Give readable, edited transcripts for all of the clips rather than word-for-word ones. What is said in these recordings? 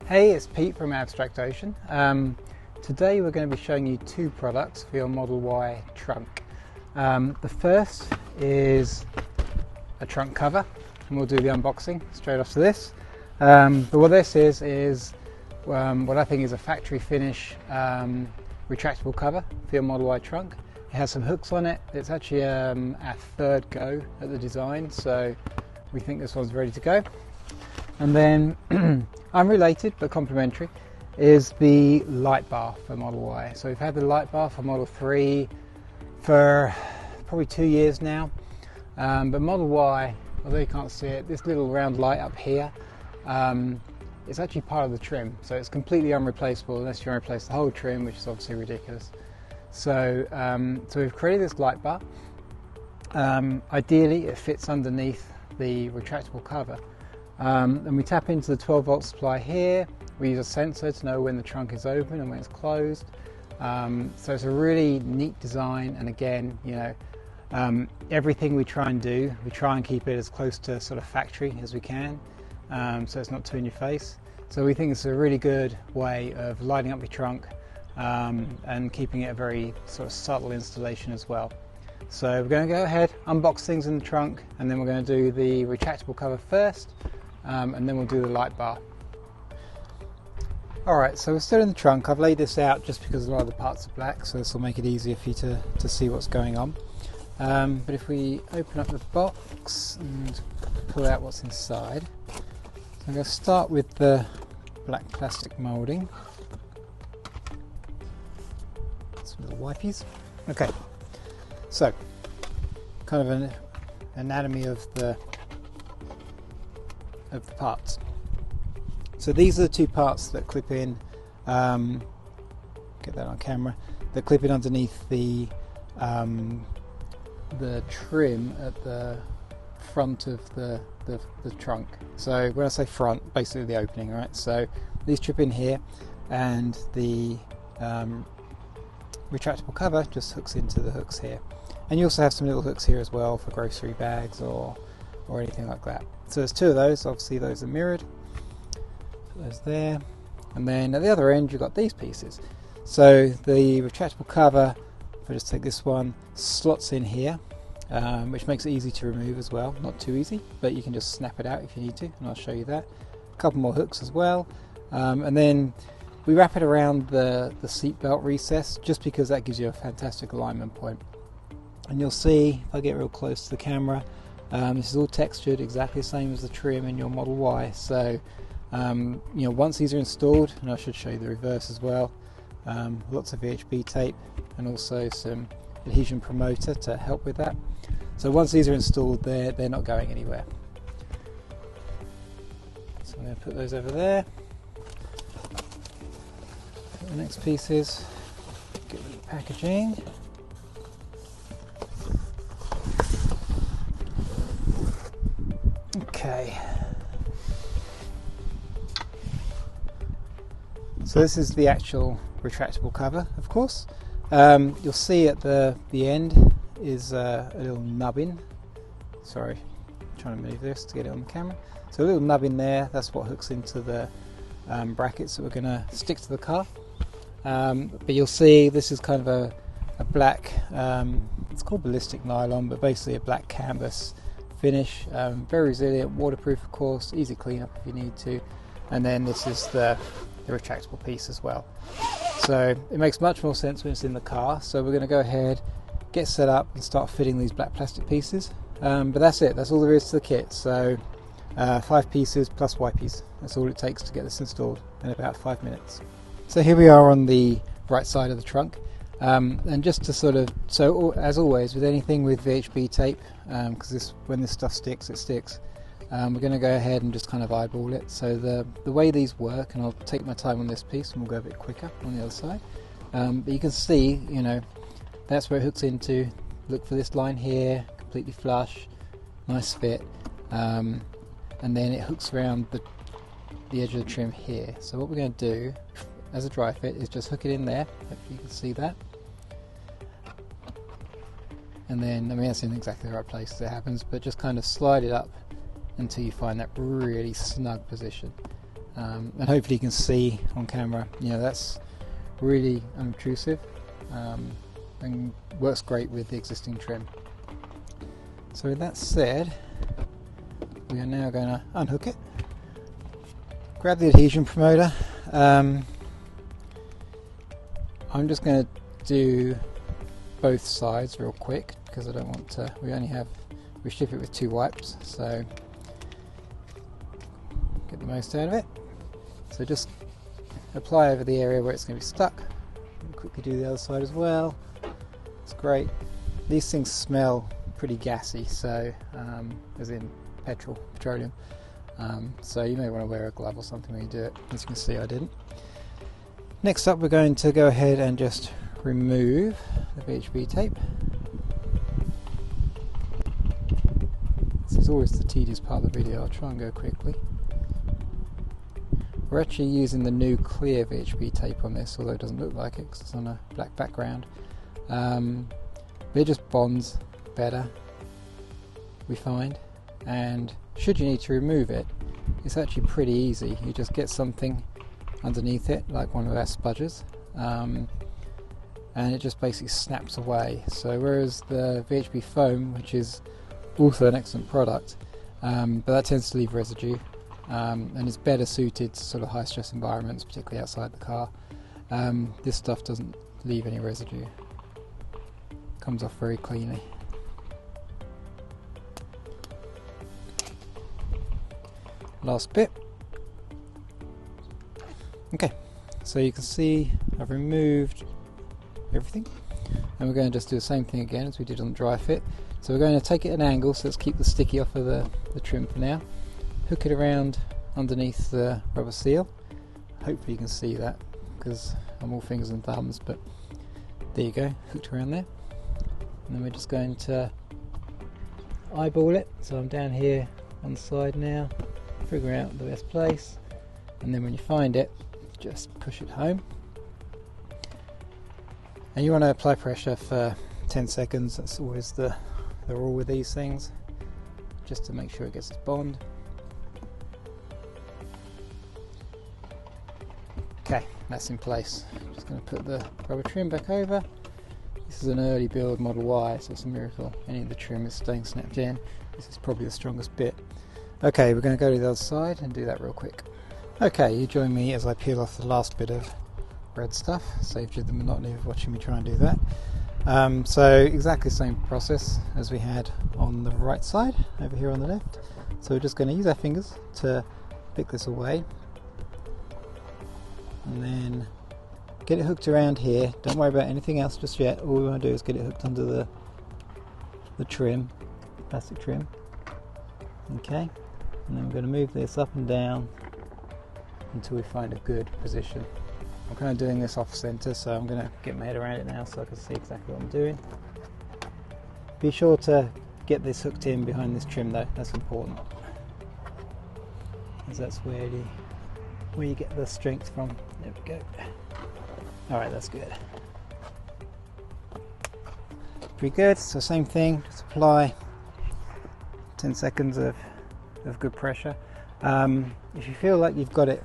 Hey, it's Pete from Abstract Ocean. Today we're going to be showing you two products for your Model Y trunk. The first is a trunk cover, and we'll do the unboxing straight after this. But what this is what I think is a factory finish retractable cover for your Model Y trunk. It has some hooks on it. It's actually our third go at the design, so we think this one's ready to go. And then, unrelated but complementary, is the Lightbar for Model Y. So we've had the Lightbar for Model 3 for probably 2 years now. But Model Y, although you can't see it, this little round light up here, it's actually part of the trim. So it's completely unreplaceable unless you replace the whole trim, which is obviously ridiculous. So, so we've created this Lightbar. Ideally, it fits underneath the retractable cover. And we tap into the 12 volt supply here. We use a sensor to know when the trunk is open and when it's closed. So it's a really neat design, and again, you know, everything we try and do, we try and keep it as close to sort of factory as we can, so it's not too in your face. So we think it's a really good way of lighting up your trunk and keeping it a very sort of subtle installation as well. So we're going to go ahead, unbox things in the trunk, and then we're going to do the retractable cover first. And then we'll do the Lightbar. Alright, so we're still in the trunk. I've laid this out just because a lot of the parts are black, so this will make it easier for you to see what's going on. But if we open up the box and pull out what's inside, so I'm going to start with the black plastic moulding. Some little wipies. Okay, so kind of an anatomy of the parts. So these are the two parts that clip in, get that on camera, that clip in underneath the trim at the front of the trunk. So when I say front, basically the opening, right? So these trip in here, and the retractable cover just hooks into the hooks here. And you also have some little hooks here as well for grocery bags or anything like that. So there's two of those, obviously those are mirrored. Put those there. And then at the other end you've got these pieces. So the retractable cover, if I just take this one, slots in here, which makes it easy to remove as well. Not too easy, but you can just snap it out if you need to, and I'll show you that. A couple more hooks as well. And then we wrap it around the seat belt recess, just because that gives you a fantastic alignment point. And you'll see, if I get real close to the camera, this is all textured exactly the same as the trim in your Model Y. So you know, once these are installed, and I should show you the reverse as well, lots of VHB tape and also some adhesion promoter to help with that. So once these are installed, they're not going anywhere. So I'm going to put those over there. The next piece is get rid of the packaging. Okay, so this is the actual retractable cover, of course. You'll see at the end is a little nubbin. Sorry, I'm trying to move this to get it on the camera. So a little nubbin there, that's what hooks into the brackets that we're going to stick to the car. But you'll see this is kind of a black, it's called ballistic nylon, but basically a black canvas finish, very resilient, waterproof of course, easy cleanup if you need to. And then this is the retractable piece as well. So it makes much more sense when it's in the car. So we're going to go ahead, get set up and start fitting these black plastic pieces. But that's it, that's all there is to the kit. So 5 pieces plus wipies, that's all it takes to get this installed in about 5 minutes. So here we are on the right side of the trunk. And just to sort of, so as always with anything with VHB tape, because when this stuff sticks, it sticks, we're going to go ahead and just kind of eyeball it. So the way these work, and I'll take my time on this piece and we'll go a bit quicker on the other side, but you can see, you know, that's where it hooks into. Look for this line here, completely flush, nice fit, and then it hooks around the edge of the trim here. So what we're going to do as a dry fit is just hook it in there, hopefully you can see that. And then, I mean, that's in exactly the right place as it happens, but just kind of slide it up until you find that really snug position. and hopefully you can see on camera, you know, that's really unobtrusive, and works great with the existing trim. So with that said, we are now going to unhook it, grab the adhesion promoter. I'm just going to do both sides real quick because I don't want to, we ship it with 2 wipes, so get the most out of it. So just apply over the area where it's going to be stuck. Quickly do the other side as well. It's great. These things smell pretty gassy, so as in petroleum. So you may want to wear a glove or something when you do it. As you can see, I didn't. Next up, we're going to go ahead and just remove the VHB tape. This is always the tedious part of the video. I'll try and go quickly. We're actually using the new clear VHB tape on this, although it doesn't look like it because it's on a black background. But it just bonds better, we find, and should you need to remove it, it's actually pretty easy. You just get something underneath it, like one of our spudgers, and it just basically snaps away. So whereas the VHB foam, which is also an excellent product, but that tends to leave residue, and it's better suited to sort of high stress environments, particularly outside the car. This stuff doesn't leave any residue, comes off very cleanly. Last bit. Okay, so you can see I've removed everything, and we're going to just do the same thing again as we did on the dry fit. So we're going to take it at an angle, so let's keep the sticky off of the trim for now. Hook it around underneath the rubber seal. Hopefully you can see that because I'm all fingers and thumbs, but there you go, hooked around there. And then we're just going to eyeball it. So I'm down here on the side now, figure out the best place, and then when you find it, just push it home. And you want to apply pressure for 10 seconds. That's always the rule with these things, just to make sure it gets its bond. Okay, that's in place. Just going to put the rubber trim back over. This is an early build Model Y, so it's a miracle any of the trim is staying snapped in. This is probably the strongest bit. Okay, we're going to go to the other side and do that real quick. Okay, you join me as I peel off the last bit of red stuff. Saved you the monotony of watching me try and do that. So exactly the same process as we had on the right side, over here on the left. So we're just going to use our fingers to pick this away, and then get it hooked around here. Don't worry about anything else just yet. All we want to do is get it hooked under the trim, plastic trim. Okay, and then we're going to move this up and down until we find a good position. I'm kind of doing this off center, so I'm going to get my head around it now so I can see exactly what I'm doing. Be sure to get this hooked in behind this trim though, that's important, as that's where you get the strength from. There we go. Alright, that's good. Pretty good. So same thing, just apply 10 seconds of good pressure. If you feel like you've got it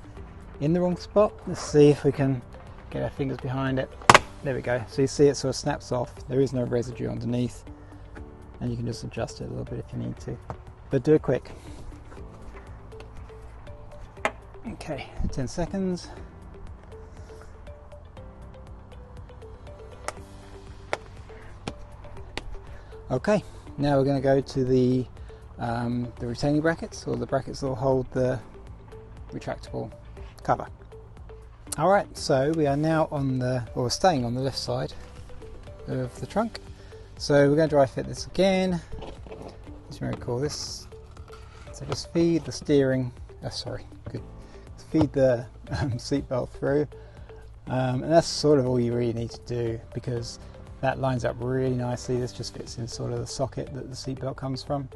in the wrong spot, let's see if we can get our fingers behind it. There we go. So you see it sort of snaps off. There is no residue underneath, and you can just adjust it a little bit if you need to, but do it quick. Okay, 10 seconds. Okay, now we're going to go to the retaining brackets, or the brackets that will hold the retractable cover. Alright, so we are now staying on the left side of the trunk. So we're going to dry fit this again. It's very cool. This, so just feed the steering, feed the seatbelt through, and that's sort of all you really need to do, because that lines up really nicely. This just fits in sort of the socket that the seatbelt comes from,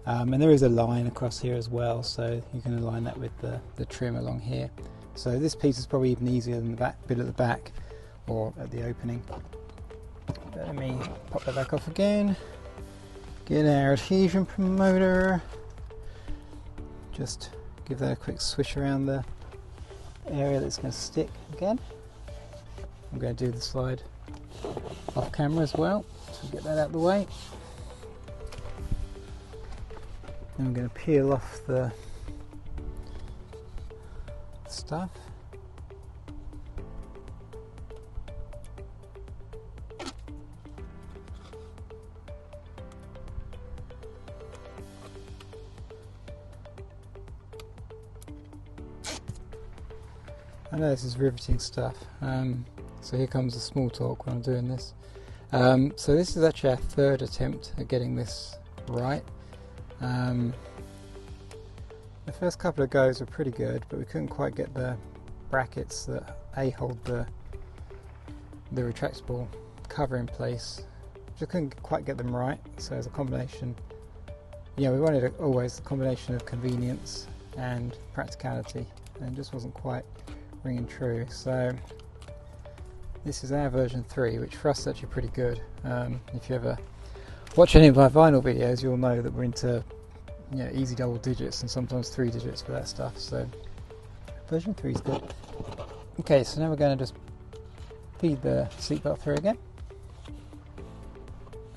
and there is a line across here as well, so you can align that with the trim along here. So this piece is probably even easier than the back bit at the back or at the opening. Let me pop that back off again. Get our adhesion promoter. Just give that a quick swish around the area that's going to stick again. I'm going to do the slide off camera as well, so get that out of the way. Then I'm going to peel off the stuff. I know this is riveting stuff, so here comes the small talk when I'm doing this. So this is actually our third attempt at getting this right. The first couple of goes were pretty good, but we couldn't quite get the brackets that hold the retractable cover in place. Just couldn't quite get them right, so as a combination, we wanted always a combination of convenience and practicality, and it just wasn't quite ringing true. So this is our version 3, which for us is actually pretty good. If you ever watch any of my vinyl videos, you'll know that we're into easy double digits and sometimes 3 digits for that stuff. So version 3 is good. Okay, so now we're going to just feed the seatbelt through again,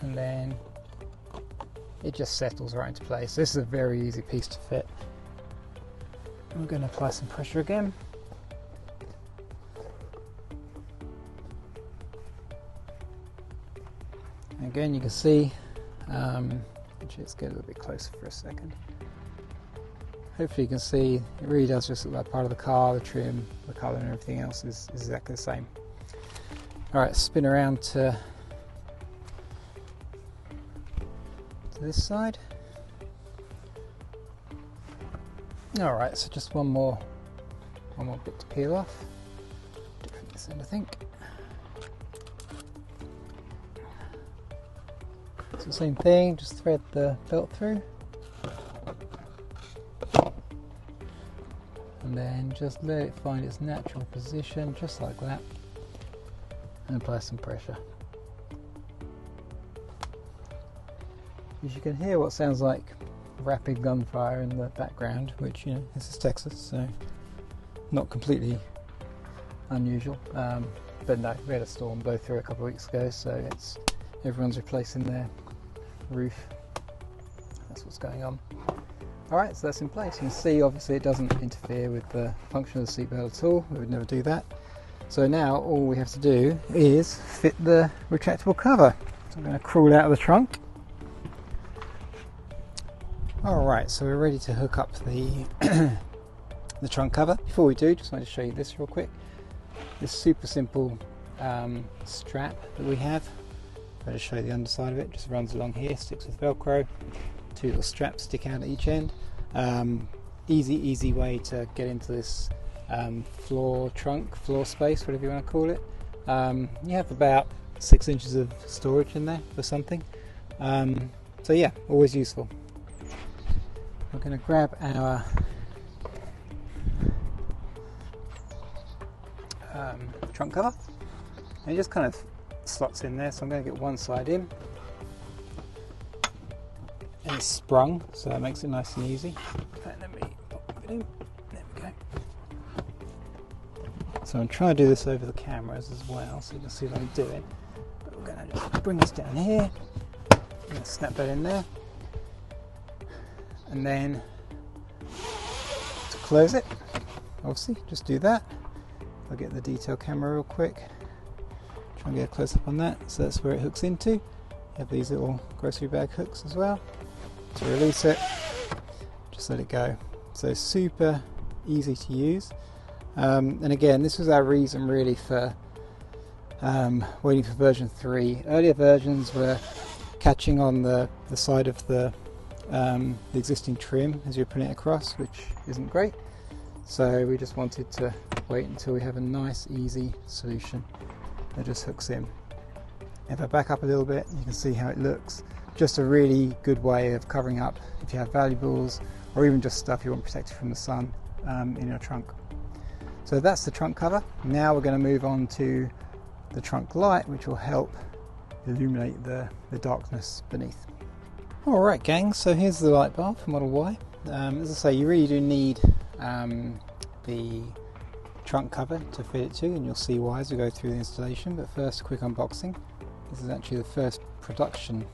and then it just settles right into place. This is a very easy piece to fit. And we're going to apply some pressure again. Again, you can see, actually let's get a little bit closer for a second. Hopefully you can see it really does just look like part of the car. The trim, the colour and everything else is exactly the same. Alright, spin around to this side. Alright, so just one more bit to peel off. Different this end, I think. So same thing, just thread the belt through, and then just let it find its natural position, just like that, and apply some pressure. As you can hear what sounds like rapid gunfire in the background, which this is Texas, so not completely unusual, but no, we had a storm blow through a couple of weeks ago, so everyone's replacing their roof. That's what's going on. Alright, so that's in place. You can see obviously it doesn't interfere with the function of the seatbelt at all. We would never do that. So now all we have to do is fit the retractable cover. So I'm going to crawl out of the trunk. Alright, so we're ready to hook up the the trunk cover. Before we do, just want to show you this real quick. This super simple strap that we have. I'll just show you the underside of it. Just runs along here, sticks with Velcro. 2 little straps stick out at each end. Easy way to get into this floor space, whatever you want to call it. You have about 6 inches of storage in there for something. So yeah, always useful. We're going to grab our trunk cover, and it just kind of slots in there, so I'm going to get one side in, and it's sprung, so that makes it nice and easy. And then we pop it in. There we go. So I'm trying to do this over the cameras as well, so you can see what I'm doing. But we're going to just bring this down here, I'm going to snap that in there, and then to close it, obviously just do that. I'll get the detail camera real quick. Try and get a close up on that. So that's where it hooks into. You have these little grocery bag hooks as well. To release it, just let it go. So super easy to use. And again, this was our reason really for waiting for version 3. Earlier versions were catching on the side of the existing trim as you're putting it across, which isn't great. So we just wanted to wait until we have a nice easy solution that just hooks in. If I back up a little bit, you can see how it looks. Just a really good way of covering up if you have valuables or even just stuff you want protected from the sun in your trunk. So that's the trunk cover. Now we're going to move on to the trunk light, which will help illuminate the darkness beneath. Alright gang, so here's the light bar for Model Y. As I say, you really do need the trunk cover to fit it to, and you'll see why as we go through the installation. But first, a quick unboxing. This is actually the first production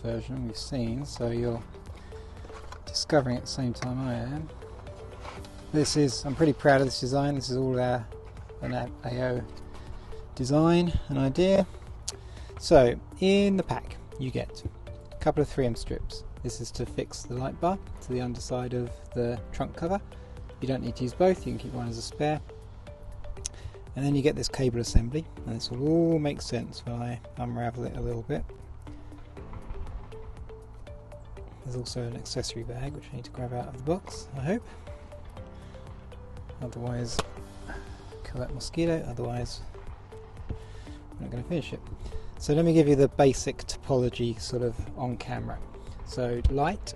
version we've seen, so you're discovering at the same time I am. I'm pretty proud of this design. This is all an AO design, an idea. So in the pack you get a couple of 3M strips. This is to fix the light bar to the underside of the trunk cover. You don't need to use both, you can keep one as a spare. And then you get this cable assembly, and this will all make sense when I unravel it a little bit. There's also an accessory bag which I need to grab out of the box, I hope. Otherwise, kill that mosquito, otherwise I'm not going to finish it. So let me give you the basic topology sort of on camera. So light,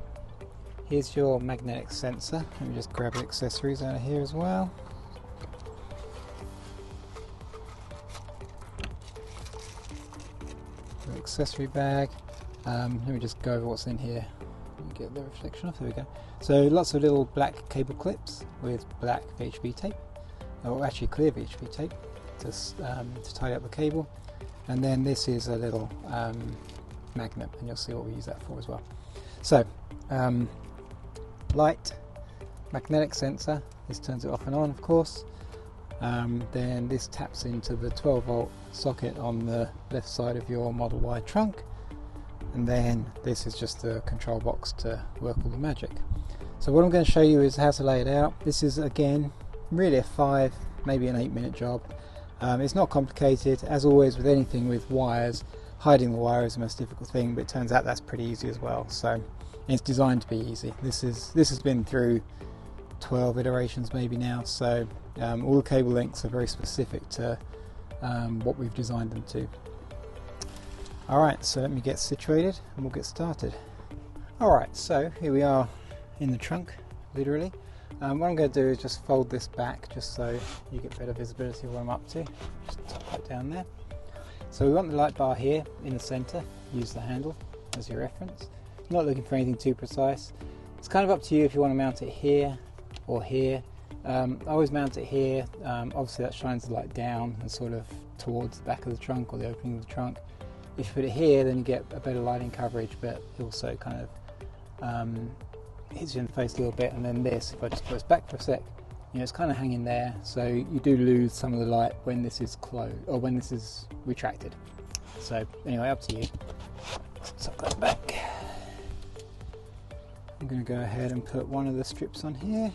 here's your magnetic sensor. Let me just grab the accessories out of here as well. The accessory bag. Let me just go over what's in here. Let me get the reflection off. There we go. So lots of little black cable clips with black VHB tape, or actually clear VHB tape, to tie up the cable. And then this is a little magnet, and you'll see what we use that for as well. So, light, magnetic sensor, this turns it off and on of course. Then this taps into the 12 volt socket on the left side of your Model Y trunk. And then this is just the control box to work all the magic. So what I'm going to show you is how to lay it out. This is again really a 5, maybe an 8-minute job. It's not complicated. As always with anything with wires, hiding the wire is the most difficult thing, but it turns out that's pretty easy as well. So it's designed to be easy. This has been through 12 iterations maybe now, so all the cable lengths are very specific to what we've designed them to. Alright, so let me get situated and we'll get started. Alright, so here we are in the trunk, literally. What I'm going to do is just fold this back just so you get better visibility of what I'm up to. Just tuck that down there. So we want the light bar here in the centre. Use the handle as your reference. I'm not looking for anything too precise. It's kind of up to you if you want to mount it here or here. I always mount it here. Obviously that shines the light down and sort of towards the back of the trunk or the opening of the trunk. If you put it here, then you get a better lighting coverage, but it also kind of hits you in the face a little bit. And then this, if I just put this back for a sec, you know, it's kind of hanging there, so you do lose some of the light when this is closed or when this is retracted. So anyway, up to you. Tuck that back. I'm going to go ahead and put one of the strips on here.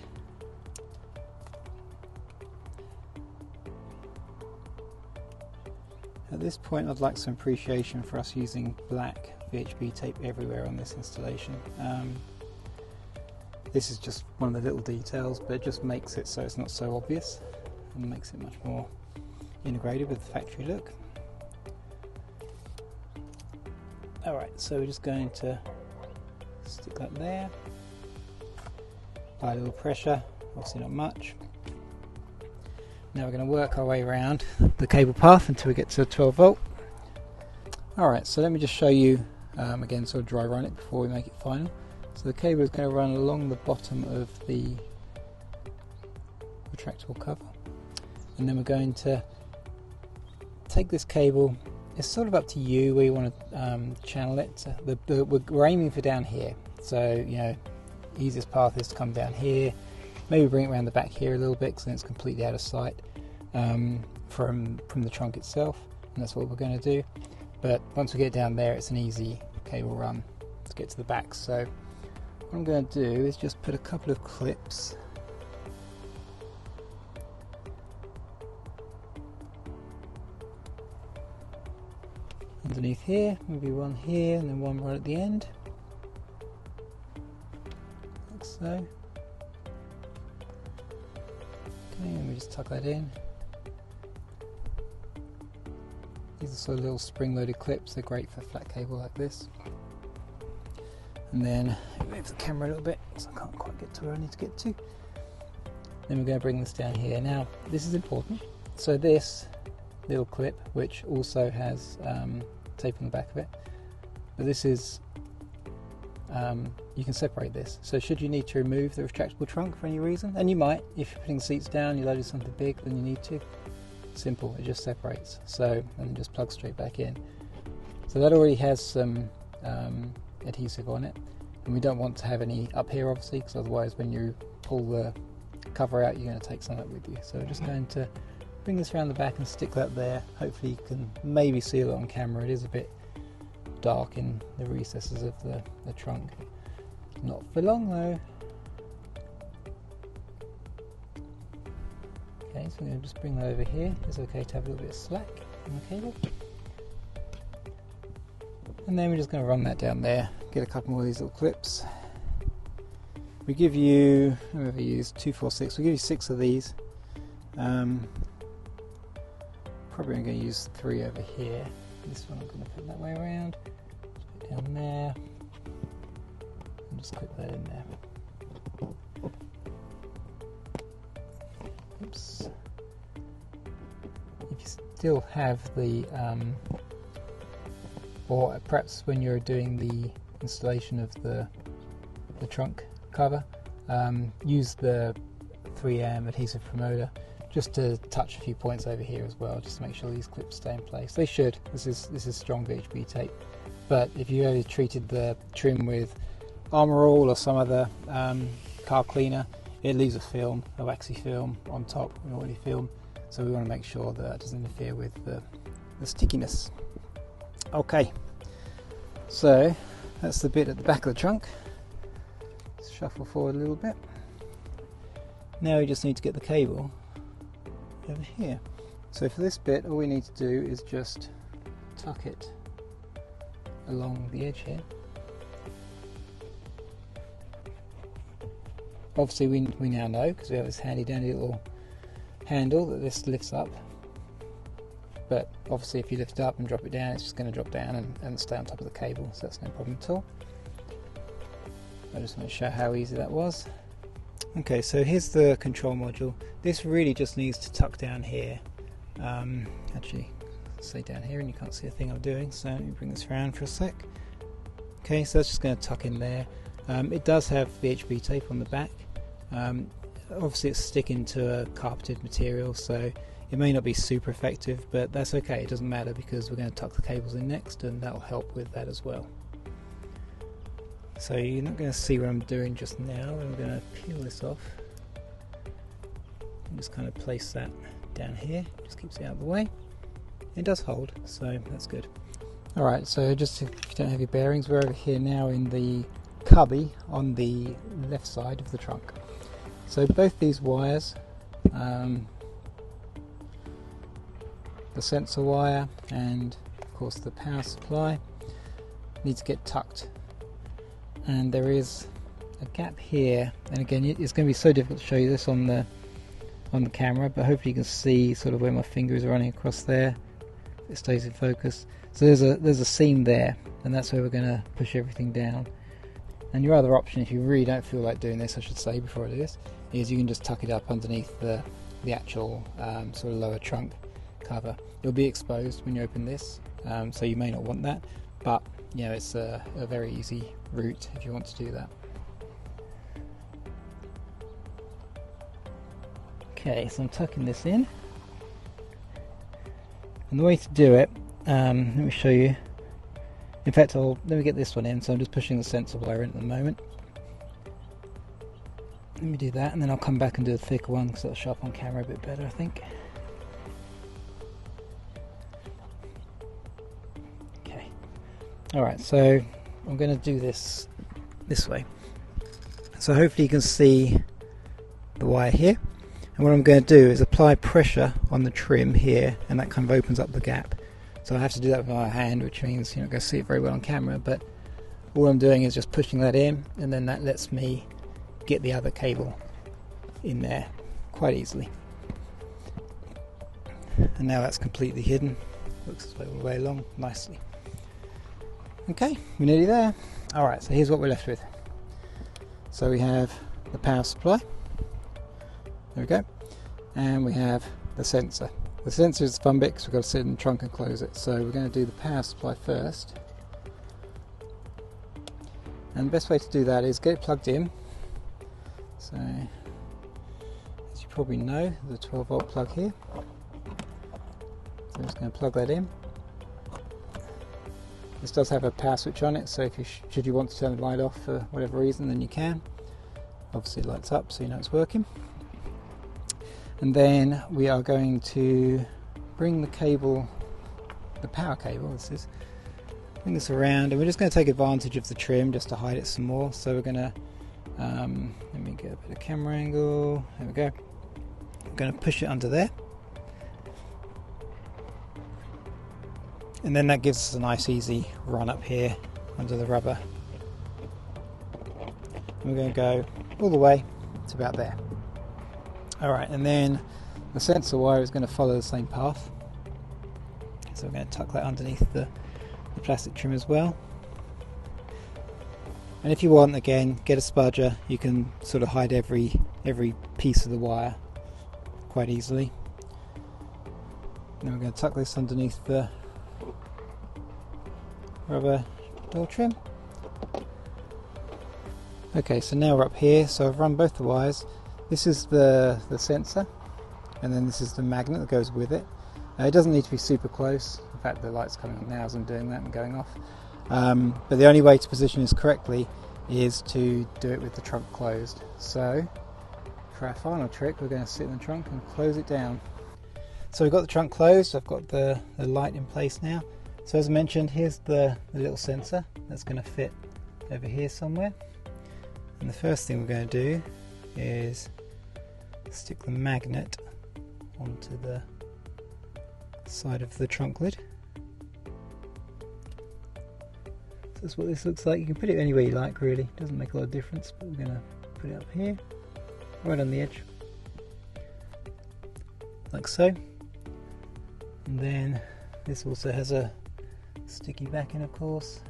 At this point I'd like some appreciation for us using black VHB tape everywhere on this installation. This is just one of the little details, but it just makes it so it's not so obvious and makes it much more integrated with the factory look. Alright, so we're just going to stick that there, apply a little pressure, obviously not much. Now we're going to work our way around the cable path until we get to 12 volt. Alright, so let me just show you again, sort of dry run it before we make it final. So the cable is going to run along the bottom of the retractable cover, and then we're going to take this cable. It's sort of up to you where you want to channel it. We're aiming for down here, so you know, easiest path is to come down here, maybe bring it around the back here a little bit because then it's completely out of sight from the trunk itself, and that's what we're going to do. But once we get down there, it's an easy cable run to get to the back. So what I'm going to do is just put a couple of clips underneath here, maybe one here and then one right at the end, like so. Okay, let me just tuck that in. These are sort of little spring-loaded clips. They're great for flat cable like this. And then move the camera a little bit so I can't quite get to where I need to get to. Then we're going to bring this down here. Now this is important. So this little clip, which also has tape on the back of it, but this is you can separate this. So should you need to remove the retractable trunk for any reason, and you might, if you're putting the seats down, you loaded something big, then you need to. Simple, it just separates. So, and just plugs straight back in. So that already has some adhesive on it, and we don't want to have any up here obviously, because otherwise when you pull the cover out you're going to take some of that with you. So we're just going to bring this around the back and stick that there. Hopefully you can maybe see it on camera. It is a bit dark in the recesses of the trunk. Not for long though. Okay, so we're going to just bring that over here. It's okay to have a little bit of slack in the cable. And then we're just going to run that down there. Get a couple more of these little clips. We give you, whatever we use, 2, 4, 6. We give you 6 of these. Probably I'm going to use 3 over here. This one I'm going to put that way around. Just put it down there. And just clip that in there. Oops. If you still have the, or perhaps when you're doing the installation of the trunk cover, use the 3M adhesive promoter just to touch a few points over here as well, just to make sure these clips stay in place. They should. This is strong VHB tape, but if you ever treated the trim with Armor All or some other car cleaner, it leaves a film, a waxy film on top, an oily film, so we want to make sure that it doesn't interfere with the stickiness. Okay, so that's the bit at the back of the trunk. Let's shuffle forward a little bit. Now we just need to get the cable over here. So for this bit, all we need to do is just tuck it along the edge here. Obviously we now know, because we have this handy dandy little handle, that this lifts up. But obviously if you lift it up and drop it down, it's just going to drop down and stay on top of the cable, so that's no problem at all. I just want to show how easy that was. Okay, so here's the control module. This really just needs to tuck down here. Actually, stay down here and you can't see a thing I'm doing, so let me bring this around for a sec. Okay, so that's just going to tuck in there. It does have VHB tape on the back. Obviously it's sticking to a carpeted material, so it may not be super effective, but that's okay, it doesn't matter, because we're going to tuck the cables in next and that'll help with that as well. So you're not going to see what I'm doing just now. I'm going to peel this off and just kind of place that down here, just keeps it out of the way. It does hold, so that's good. Alright, so just if you don't have your bearings, we're over here now in the cubby on the left side of the trunk. So both these wires, the sensor wire and of course the power supply, need to get tucked. And there is a gap here, and again it's going to be so difficult to show you this on the camera, but hopefully you can see sort of where my finger is running across there. It stays in focus. So there's a seam there, and that's where we're going to push everything down. And your other option, if you really don't feel like doing this, I should say before I do this, is you can just tuck it up underneath the actual sort of lower trunk cover. It'll be exposed when you open this, so you may not want that, but you know, it's a very easy route if you want to do that. Okay, so I'm tucking this in, and the way to do it, let me show you. In fact, let me get this one in, so I'm just pushing the sensor wire in at the moment. Let me do that, and then I'll come back and do the thicker one, because that'll show up on camera a bit better, I think. Okay. Alright, so I'm going to do this way. So hopefully you can see the wire here. And what I'm going to do is apply pressure on the trim here, and that kind of opens up the gap. So I have to do that with my hand, which means you're not going to see it very well on camera, but all I'm doing is just pushing that in, and then that lets me get the other cable in there quite easily. And now that's completely hidden. Looks its way all the way along nicely. Okay, we're nearly there. Alright, so here's what we're left with. So we have the power supply. There we go. And we have the sensor. The sensor is the fun bit because we've got to sit in the trunk and close it. So we're going to do the power supply first. And the best way to do that is get it plugged in. So, as you probably know, there's a 12 volt plug here. So I'm just going to plug that in. This does have a power switch on it, so if you should you want to turn the light off for whatever reason, then you can. Obviously it lights up so you know it's working. And then we are going to bring the cable, the power cable, bring this around, and we're just going to take advantage of the trim just to hide it some more. So we're going to, let me get a bit of camera angle, there we go. I'm going to push it under there. And then that gives us a nice easy run up here under the rubber. And we're going to go all the way to about there. Alright, and then the sensor wire is going to follow the same path. So we're going to tuck that underneath the plastic trim as well. And if you want, again, get a spudger. You can sort of hide every piece of the wire quite easily. Then we're going to tuck this underneath the rubber door trim. Okay, so now we're up here, so I've run both the wires. This is the sensor, and then this is the magnet that goes with it. It doesn't need to be super close. In fact, the light's coming on now as I'm doing that and going off. But the only way to position this correctly is to do it with the trunk closed. So for our final trick, we're going to sit in the trunk and close it down. So we've got the trunk closed, I've got the light in place now. So as I mentioned, here's the little sensor that's going to fit over here somewhere. And the first thing we're going to do is stick the magnet onto the side of the trunk lid. So that's what this looks like. You can put it anywhere you like, really. It doesn't make a lot of difference, but we're going to put it up here, right on the edge, like so. And then this also has a sticky backing, of course.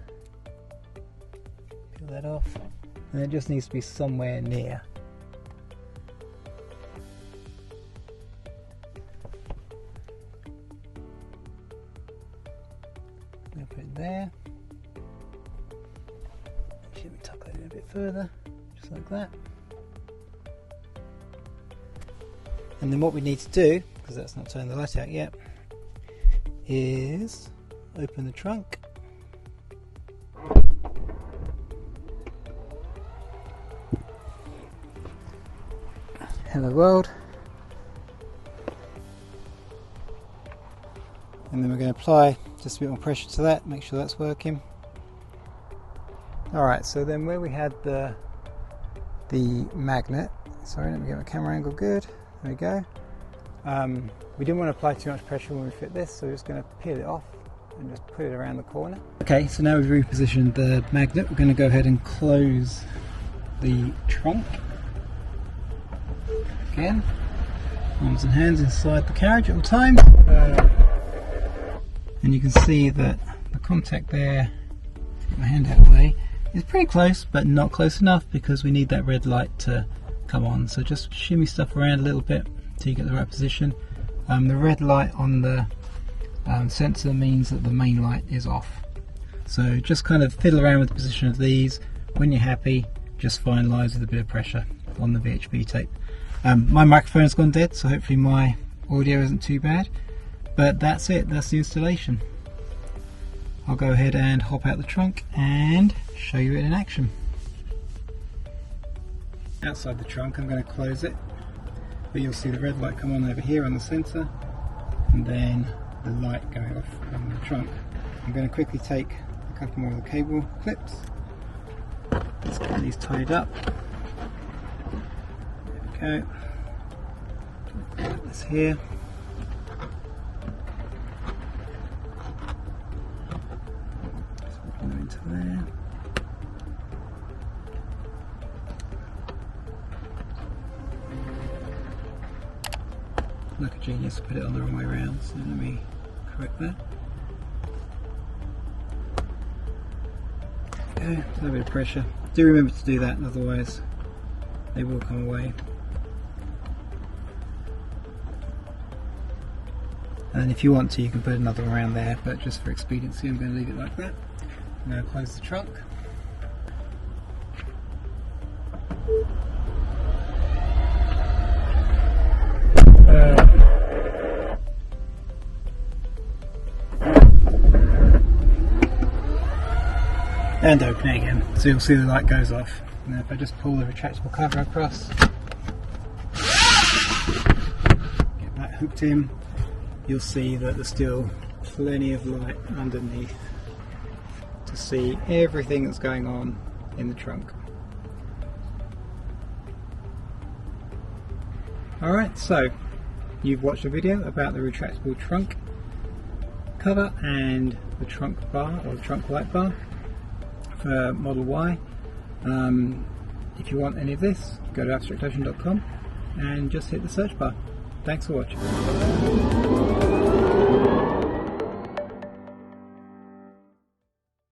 Peel that off, and it just needs to be somewhere near. I'll put it there. Should we tuck that in a bit further, just like that. And then what we need to do, because that's not turning the light out yet, is open the trunk. Hello world. And then we're going to apply just a bit more pressure to that, make sure that's working. Alright, so then where we had the magnet, sorry, let me get my camera angle good, there we go. We didn't want to apply too much pressure when we fit this, so we're just going to peel it off and just put it around the corner. Okay, so now we've repositioned the magnet, we're going to go ahead and close the trunk. Again, arms and hands inside the carriage at all times. And you can see that the contact there, get my hand out of the way, is pretty close, but not close enough because we need that red light to come on. So just shimmy stuff around a little bit until you get the right position. The red light on the sensor means that the main light is off. So just kind of fiddle around with the position of these. When you're happy, just finalise with a bit of pressure on the VHB tape. My microphone's gone dead, so hopefully my audio isn't too bad. But that's it, that's the installation. I'll go ahead and hop out the trunk and show you it in action. Outside the trunk, I'm going to close it, but you'll see the red light come on over here on the sensor, and then the light going off on the trunk. I'm going to quickly take a couple more of the cable clips. Let's get these tied up. There we go. Put this here. Into there. Like a genius, put it on the wrong way around, so let me correct that. Okay, a little bit of pressure. Do remember to do that, otherwise they will come away. And if you want to, you can put another one around there, but just for expediency I'm going to leave it like that. I'm going to close the trunk. and open it again. So you'll see the light goes off. Now if I just pull the retractable cover across, get that hooked in, you'll see that there's still plenty of light underneath to see everything that's going on in the trunk. Alright, so you've watched a video about the retractable trunk cover and the trunk bar, or the trunk light bar for Model Y. If you want any of this, go to abstractocean.com and just hit the search bar. Thanks for watching.